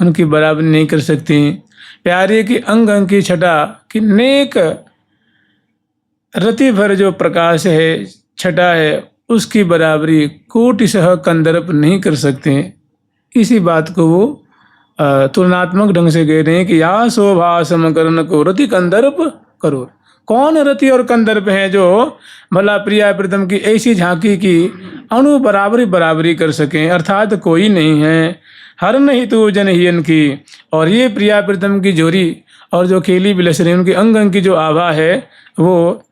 उनकी बराबरी नहीं कर सकती। प्यारे की अंग अंग की छटा कि नेक रति भर जो प्रकाश है, छटा है, उसकी बराबरी कोटिशः कंदर्प नहीं कर सकते। इसी बात को वो तुलनात्मक ढंग से कह रहे हैं कि या शोभा समकरण को रति कंदर्प करो। कौन रति और कंदर्प हैं जो भला प्रिया प्रीतम की ऐसी झांकी की अणु बराबरी कर सकें, अर्थात कोई नहीं है। हर नहीं तू जन हियन की, और ये प्रिया प्रीतम की जोरी और जो खेली बिलस रही उनकी अंग अंग की जो आभा है वो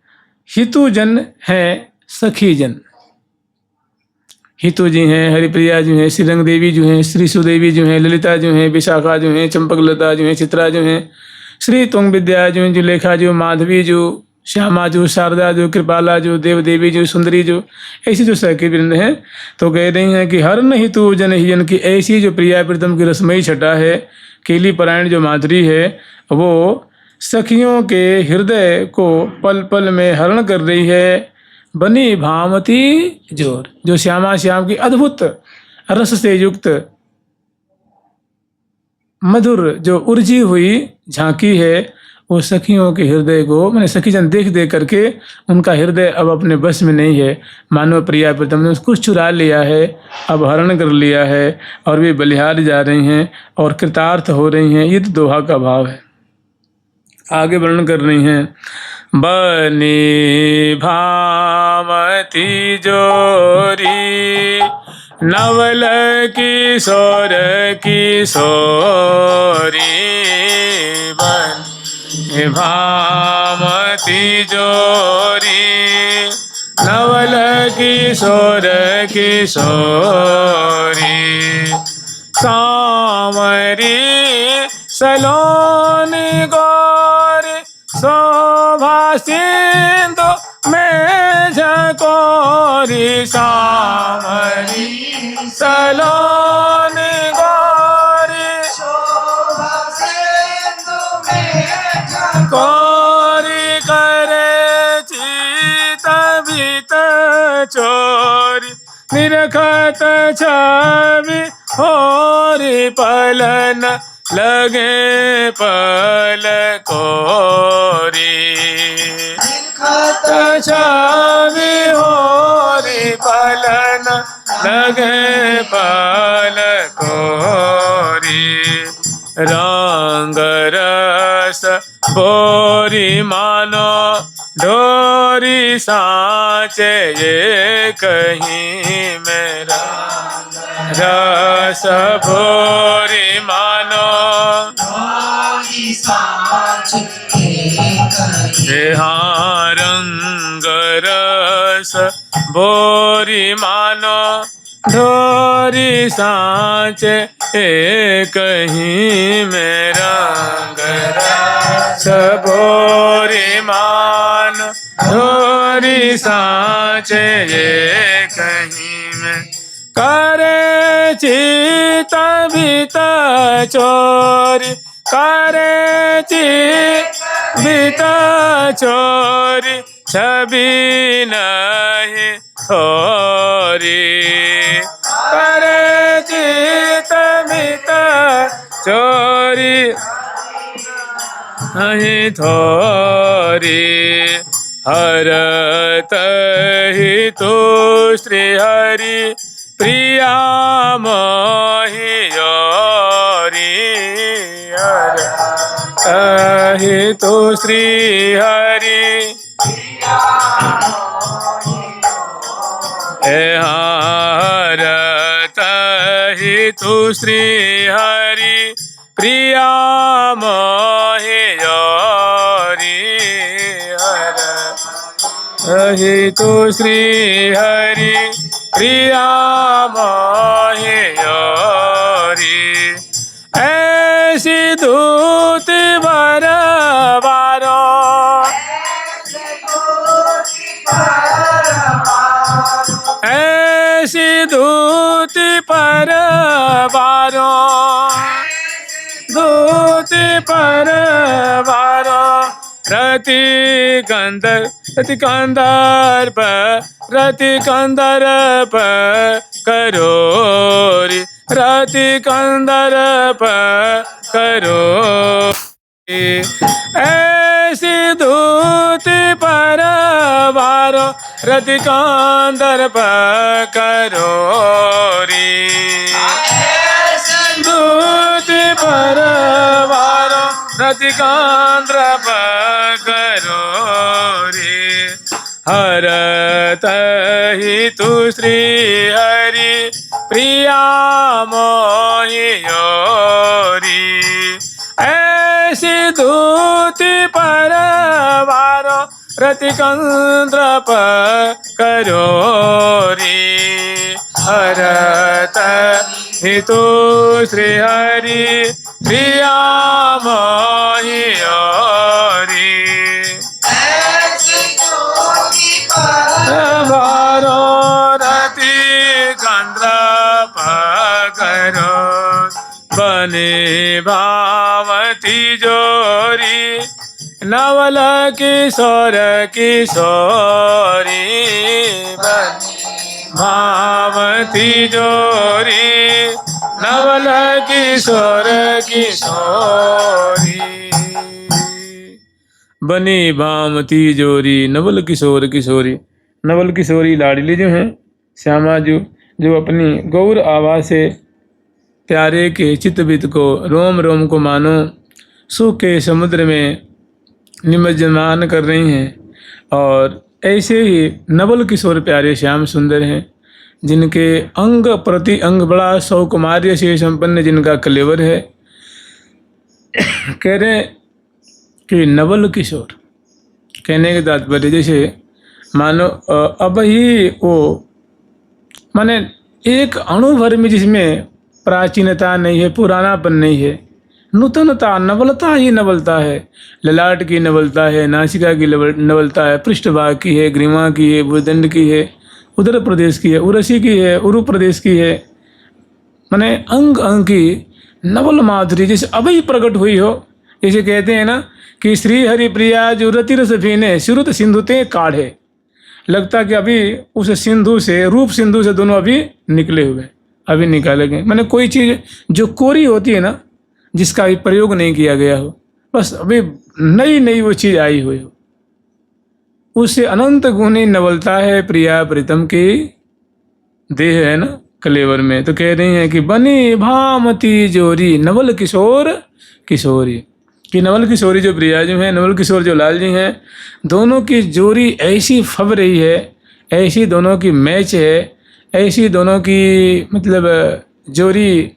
हितु जन है, सखी जन। हितु जी हैं, हरिप्रिया जो हैं, श्रीरंग देवी जो हैं, श्री सुदेवी जो हैं, ललिता जो हैं, विशाखा जो हैं, चंपकलता जो हैं, चित्रा जो हैं, श्री तुंग विद्या जो हैं, जुलेखा जो, माधवी जो, श्यामा जो, शारदा जो, कृपाला जो, देव देवी जो, सुंदरी जो, ऐसी जो सखी वृंद हैं। तो कह रही हैं कि हर नहीं तू जन हियन की ऐसी जो प्रिया प्रीतम की रसमयी छटा है, केली परायण जो माधुरी है, वो सखियों के हृदय को पल पल में हरण कर रही है। बनी भामती जोर, जो श्यामा श्याम की अद्भुत रस से युक्त मधुर जो उर्जी हुई झांकी है, वो सखियों के हृदय को, मैंने सखी जन देख देख करके उनका हृदय अब अपने बस में नहीं है। मानव प्रिया प्रीतम ने उसको चुरा लिया है, अब हरण कर लिया है, और वे बलिहार जा रही हैं और कृतार्थ हो रही हैं। ये तो दोहा का भाव है। आगे वर्णन कर रही हैं। बनी भामती जोरी नवल किशोर किशोरी, बनी भामती जोरी नवल किशोर किशोरी, सामरी सलोनी गौरी शोभा सिंधु में झकोरी, सामरी सलोनी गौरी शोभा सिंधु में झकोरी, करे चित भीत चोरी निरखत छवि होरी, पलन लगे पल कोरी, छवि होरी पलन लगे पल कोरी, रंग रस बोरी मानो डोरी साँचे ये कहीं मेरा, रस भोरी मानो हाँ, रंग रस बोरी मानो ढोरी साँचे कहीं में, रंग रस भोरी मानो ढोरी साँचे कहीं में, करे चित भीत चोरी, करे चित भीत चोरी, छवि नहीं थोरी, करे चित भीत चोरी नहीं थोरी, हरत ही तो श्री हरि प्रिया मोहि योरी, हरत ही तो श्री हरि हरत ही तो श्री हरि प्रिया मोहि योरी, हरत ही तो श्री हरि प्रिया मोहि योरी, ऐसी दूती भर बारो, ऐसी दूती पर बारो, दूती पर बारो, रति कंदर्प रति कंदर्प करोरी, रति कंदर्प करो ऐसी दूती पर वारो रति कंदर्प करो री दूती पर वारो रति कंदर्प करो रे हरत ही तू श्री हरि प्रिया मोहियोरी ऐसी दूती पर वारो रति कंद्रप करो रे हरत ही तू श्री हरि प्रिया मोहियोरी वारो रति कंद्रप करो बने भावती जोरी नवल किशोर किशोरी बने भावती जोरी नवल किशोर किशोरी बनी भामती जोरी नवल किशोर किशोरी। नवल किशोरी लाडली जो हैं श्यामा जो अपनी गौर आवाज़ से प्यारे के चित्तवित को रोम रोम को मानो सुख के समुद्र में निमज्जमान कर रही हैं। और ऐसे ही नवल किशोर प्यारे श्याम सुंदर हैं जिनके अंग प्रति अंग बड़ा सौकुमार्य से संपन्न जिनका कलेवर है। कह रहे कि नवल किशोर कहने के तात्पर्य जैसे मानो अब ही वो माने एक अणु भर में जिसमें प्राचीनता नहीं है, पुरानापन नहीं है, नूतनता नवलता ही नवलता है। ललाट की नवलता है, नासिका की नवलता है, पृष्ठभाग की है, ग्रीवा की है, भुजदंड की है, उदर प्रदेश की है, उरसी की है, उरु प्रदेश की है। माने अंग अंग की नवल माधुरी जैसे अभी प्रकट हुई हो। जैसे कहते हैं ना कि श्री हरि प्रिया जो रति रस भीने सुरत सिंधुते काढ़े, लगता कि अभी उस सिंधु से रूप सिंधु से दोनों अभी निकले हुए, अभी निकाले गए। मैंने कोई चीज़ जो कोरी होती है ना, जिसका अभी प्रयोग नहीं किया गया हो, बस अभी नई नई वो चीज़ आई हुई हो, उससे अनंत गुणी नवलता है प्रिया प्रीतम की देह है ना कलेवर में। तो कह रही हैं कि बनी भामती जोरी नवल किशोर किशोरी, कि नवल किशोरी जो प्रिया जो है, नवल किशोर जो लाल जी हैं, दोनों की जोड़ी ऐसी फब रही है, ऐसी दोनों की मैच है, ऐसी दोनों की मतलब जोड़ी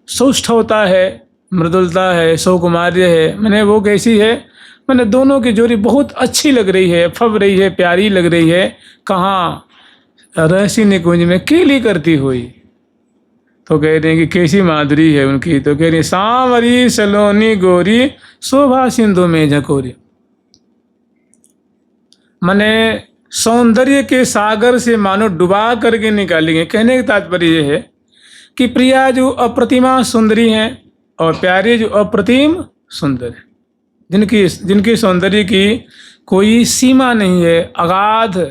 सौष्ठवता है, मृदुलता है, सौकुमार्य है। मैंने वो कैसी है, मैंने दोनों की जोड़ी बहुत अच्छी लग रही है, फब रही है, प्यारी लग रही है। कहाँ रहस्य निकुंज में केली करती हुई। तो कह रहे हैं कि कैसी माधुरी है उनकी। तो कह रही है सांवरी सलोनी गोरी शोभा सिंधु में झकोरी। माने सौंदर्य के सागर से मानो डुबा करके निकालेंगे। कहने का तात्पर्य यह है कि प्रिया जो अप्रतिमा सुंदरी हैं और प्यारे जो अप्रतिम सुंदर हैं, जिनकी सौंदर्य की कोई सीमा नहीं है, अगाध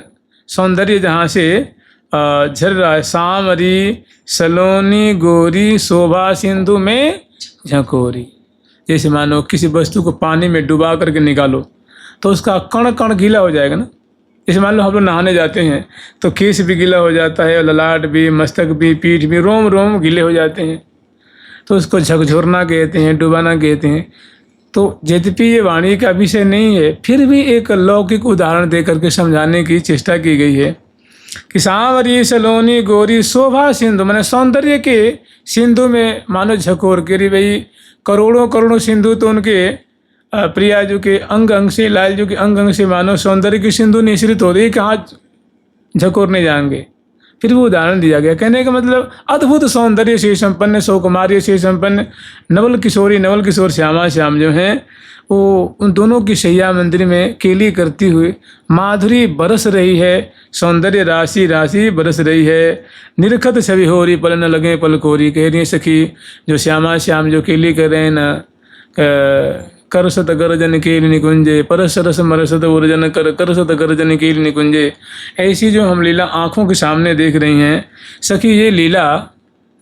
सौंदर्य जहाँ से झर रहा है। सांवरी सलोनी गोरी शोभा सिंधु में झकोरी। जैसे मानो किसी वस्तु को पानी में डुबा करके निकालो तो उसका कण कण गीला हो जाएगा ना। जैसे मान लो हम लोग नहाने जाते हैं तो केस भी गीला हो जाता है, ललाट भी, मस्तक भी, पीठ भी, रोम रोम गीले हो जाते हैं, तो उसको झकझोरना कहते हैं, डुबाना कहते हैं। तो यद्यपि ये वाणी का विषय नहीं है, फिर भी एक लौकिक उदाहरण दे करके समझाने की चेष्टा की गई है कि सांवरी सलोनी गोरी शोभा सिंधु, मैंने सौंदर्य के सिंधु में मानो झकोर के रही। भाई करोड़ों करोड़ों सिंधु तो उनके प्रिया जो के अंग अंग से, लाल जो के अंग अंग से मानो सौंदर्य की सिंधु निश्रित हो रही, कहाँ झकोरने जाएंगे। फिर वो उदाहरण दिया गया। कहने का मतलब अद्भुत सौंदर्य से संपन्न, सौकुमार्य से संपन्न नवल किशोर श्यामा श्याम जो हैं, वो उन दोनों की शैया मंदिर में केली करती हुई माधुरी बरस रही है, सौंदर्य राशि राशि बरस रही है। निरखत छवि हो रही पल न लगे पल कोरी। कह रही है सखी जो श्यामा श्याम जो केली कर रहे हैं ना, करसत गर्जन केल निकुंजे परस रस मरसत उर्जन कर करसत गर्जन केल निकुंजे। ऐसी जो हम लीला आँखों के सामने देख रही हैं सखी, ये लीला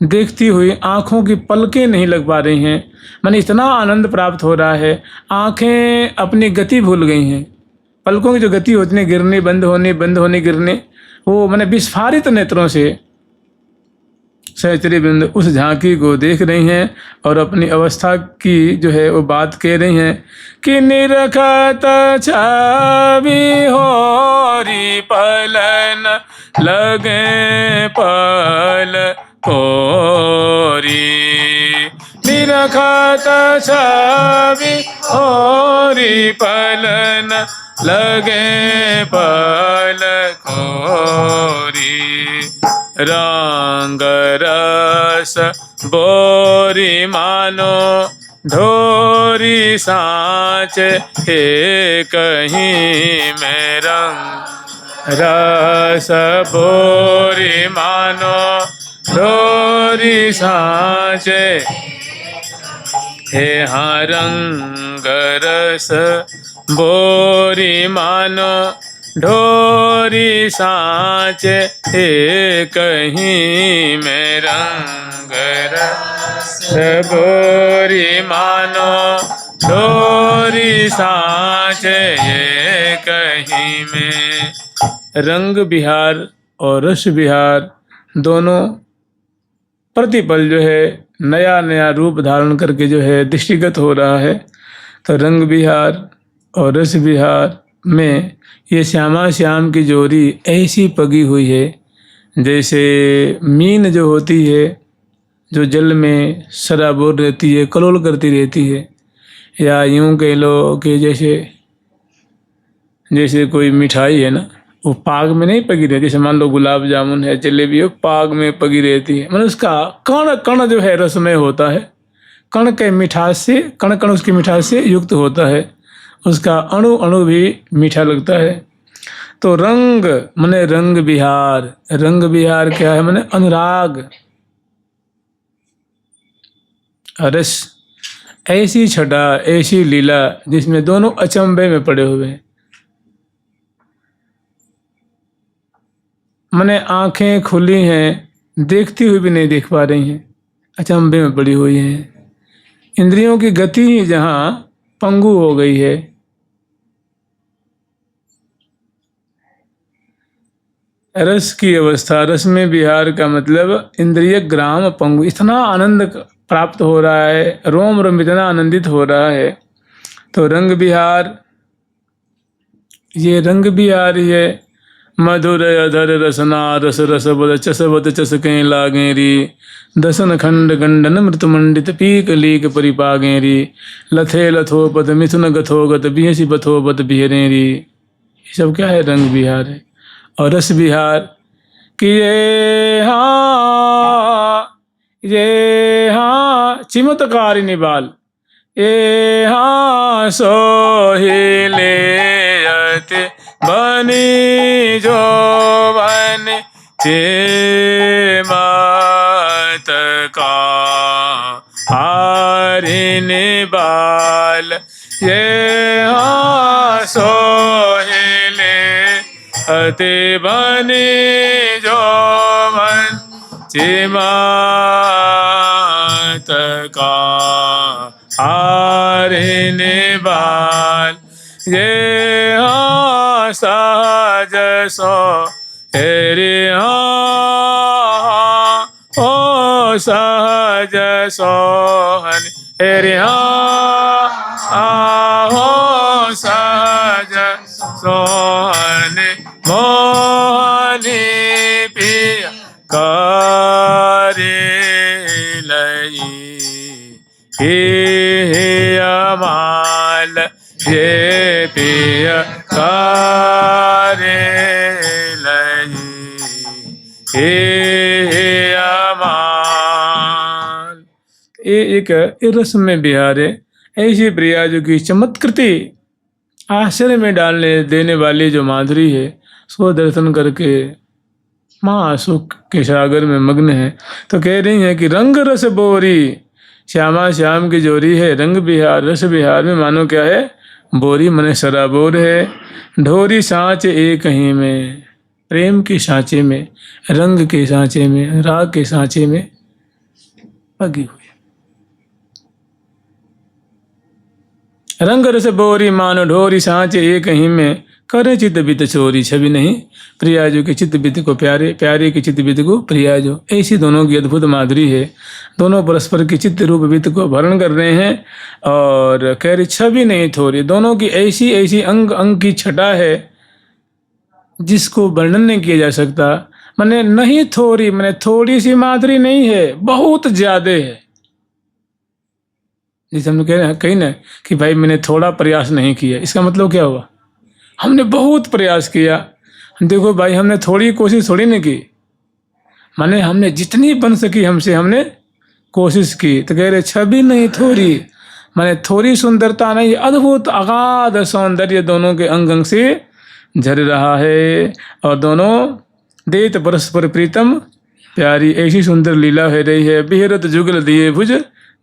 देखती हुई आँखों की पलकें नहीं लग पा रही हैं। माने इतना आनंद प्राप्त हो रहा है, आँखें अपनी गति भूल गई हैं। पलकों की जो गति होती है, गिरने बंद होने गिरने, वो माने विस्फारित नेत्रों से सहचरी बिंद उस झांकी को देख रही हैं और अपनी अवस्था की जो है वो बात कह रही हैं कि निरखत छवि होरी पलन लगे पल कोरी। निरखत छवि होरी पलन लगे पल कोरी। रंग रस बोरी मानो ढोरी साँच हे कहीं में। रंग रस बोरी मानो ढोरी साँच हे हाँ। रंग रस बोरी मानो ढोरी साँच हे कहीं में। रंग रस बोरी मानो ढोरी साँच हे कहीं में। रंग विहार और रस विहार दोनों प्रतिपल जो है नया नया रूप धारण करके जो है दृष्टिगत हो रहा है। तो रंग विहार और रस विहार में ये श्यामा श्याम की जोड़ी ऐसी पगी हुई है जैसे मीन जो होती है, जो जल में सराबोर रहती है, कलोल करती रहती है, या यूं कह लो कि जैसे कोई मिठाई है ना, वो पाग में नहीं पगी रहती। जैसे मान लो गुलाब जामुन है, जलेबी है, पाग में पगी रहती है। मतलब उसका कण कण जो है रसमय होता है, कण के मिठास से, कण कण उसकी मिठास से युक्त होता है, उसका अणु अणु भी मीठा लगता है। तो रंग माने रंग विहार, रंग विहार क्या है माने अनुराग। रस ऐसी छटा, ऐसी लीला जिसमें दोनों अचंभे में पड़े हुए हैं। माने आंखें खुली हैं, देखती हुई भी नहीं देख पा रही हैं, अचंभे में पड़ी हुई हैं। इंद्रियों की गति ही जहाँ पंगु हो गई है। रस की अवस्था, रस में विहार का मतलब इंद्रिय ग्राम पंगु। इतना आनंद प्राप्त हो रहा है, रोम रोम इतना आनंदित हो रहा है। तो रंग विहार, ये रंग विहार है। मधुर अधर रसना रस रस बद चस कहीं लागेरी। दसन खंड गंडन मृत मंडित पीक लीक परिपागेरी। लथे लथोपत मिथुन गथोगत बिहसी बथोपत बिहरेरी। ये सब क्या है? रंग विहार है। और रस विहार कि ये हाँ चिमतकारिणी बाल, ये हाँ सोहिले बनी जो बन चे मत का हारिने बाल। ये हाँ सोहिले अति बनी जो मन चे मत का हारिने बाल। ये हाँ सहज सो हेरे हाँ ओ सहज सोहन हेरे हाँ हो सहज सोहन मोहनी पिया करे लई हे अमाल। ये पिय करे लई हे अमाल। ये एक रस में विहार है। ऐसी प्रिया जो की चमत्कृति आश्चर्य में डालने देने वाली जो माधुरी है, सो दर्शन करके माँ सुख के सागर में मग्न है। तो कह रही है कि रंग रस बोरी, श्यामा श्याम की जोरी है। रंग विहार रस विहार में मानो क्या है? बोरी मने सराबोर है। ढोरी सांच एक ही में, प्रेम के सांचे में, रंग के सांचे में, राग के सांचे में पगी हुई। रंग रस बोरी मानो ढोरी सांचे एक ही में करे चित बित चोरी। छवि नहीं प्रियाजो के चित बित को प्यारे, प्यारे के चित बित को प्रियाजो। ऐसी दोनों की अद्भुत माधुरी है। दोनों परस्पर की चित्त रूप बित को भरण कर रहे हैं और कह रही छवि नहीं थोड़ी। दोनों की ऐसी ऐसी अंग अंग की छटा है जिसको वर्णन नहीं किया जा सकता। मैंने नहीं थोड़ी, मैंने थोड़ी सी माधुरी नहीं है, बहुत ज्यादा है। जैसे हम कहीं ना कि भाई मैंने थोड़ा प्रयास नहीं किया, इसका मतलब क्या हुआ? हमने बहुत प्रयास किया। देखो भाई, हमने थोड़ी कोशिश थोड़ी नहीं की, माने हमने जितनी बन सकी हमसे हमने कोशिश की। तो कह रहे छवि नहीं थोड़ी, माने थोड़ी सुंदरता नहीं, अद्भुत अगाध सौंदर्य दोनों के अंग अंग से झर रहा है। और दोनों देत परस्पर प्रीतम प्यारी, ऐसी सुंदर लीला हो रही है। बिहरत जुगल दिए भुज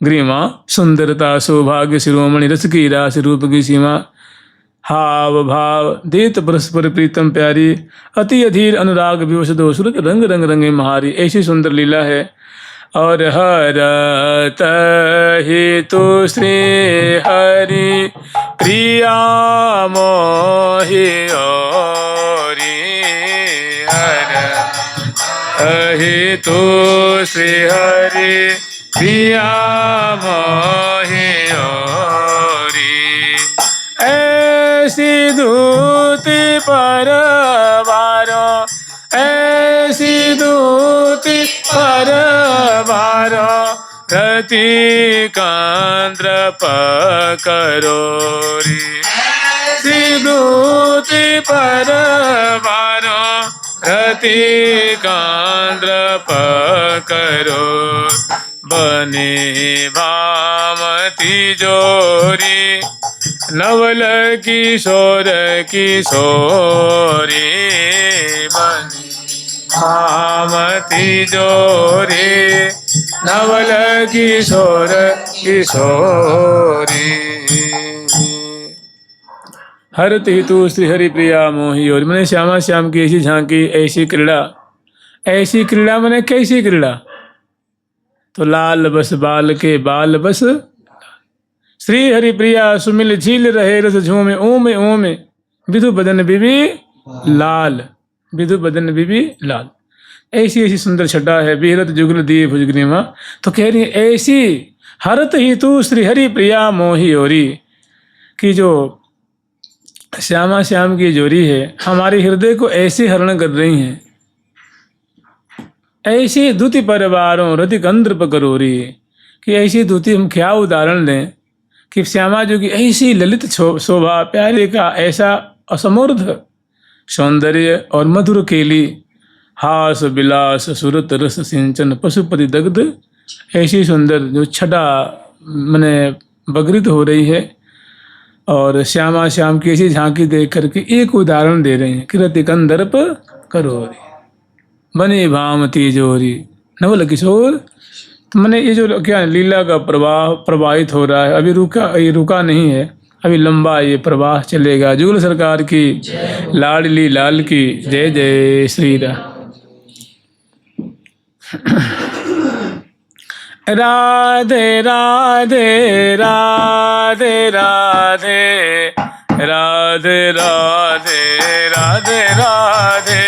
ग्रीमा, सुंदरता सौभाग्य शिरोमणि रस की रास रूप की सीमा। हाव भाव देत परस्पर प्रीतम प्यारी, अति अधीर अनुराग विवश दो सुरत रंग रंग रंगे महारी। ऐसी सुंदर लीला है। और हरत ही तो श्री हरि प्रिया मोहि ओरी। हर तो श्री हरि प्रिया मोहि ओरी। ऐसी दूती परवारो, ऐसी दूती परवारो, रति कांद्र पकरोरी। ऐसी दूती परवारो, रति कांद्र पकरो। बने भामती जोरी, नवल किशोर किशोरी। बनी भामती जोरी, नवल किशोर किशोरी। हरति तू श्री हरि प्रिया मोहि ओरी। मैंने श्यामा श्याम की ऐसी झांकी, ऐसी क्रीड़ा। ऐसी क्रीड़ा मैंने कैसी क्रीड़ा? तो लाल बस बाल के बाल बस, श्री हरि प्रिया सुमिल झील रहे रस झूमे। ओमे ओमे विधु बदन बिबी लाल, विधु बदन बिबी लाल। ऐसी ऐसी सुंदर छटा है। बिहरत जुगल दिए भुजग्रीमा। तो कह रही है ऐसी हरत ही तू श्री हरि प्रिया मोहि ओरी, कि जो श्यामा श्याम की जोरी है हमारे हृदय को ऐसे हरण कर रही हैं। ऐसी दूती परवारों रति कंद्र पकरोरी, कि ऐसी दूती हम क्या उदाहरण लें कि श्यामा जो की ऐसी ललित शोभा, प्यारे का ऐसा असमूर्ध सौंदर्य और मधुर केली, हास विलास सुरत रस सिंचन पशुपति दग्ध। ऐसी सुंदर जो छटा मैंने बगरित हो रही है। और श्यामा श्याम की ऐसी झांकी देख करके एक उदाहरण दे रहे हैं कि रति कंदर्प करोरी, बने भामती जोरी, नवल किशोर। तो मैंने ये जो क्या लीला का प्रवाह प्रवाहित हो रहा है, अभी ये रुका नहीं है, अभी लंबा ये प्रवाह चलेगा। जुगल सरकार की, लाडली लाल की जय जय श्री राम। राधे राधे राधे राधे राधे राधे राधे राधे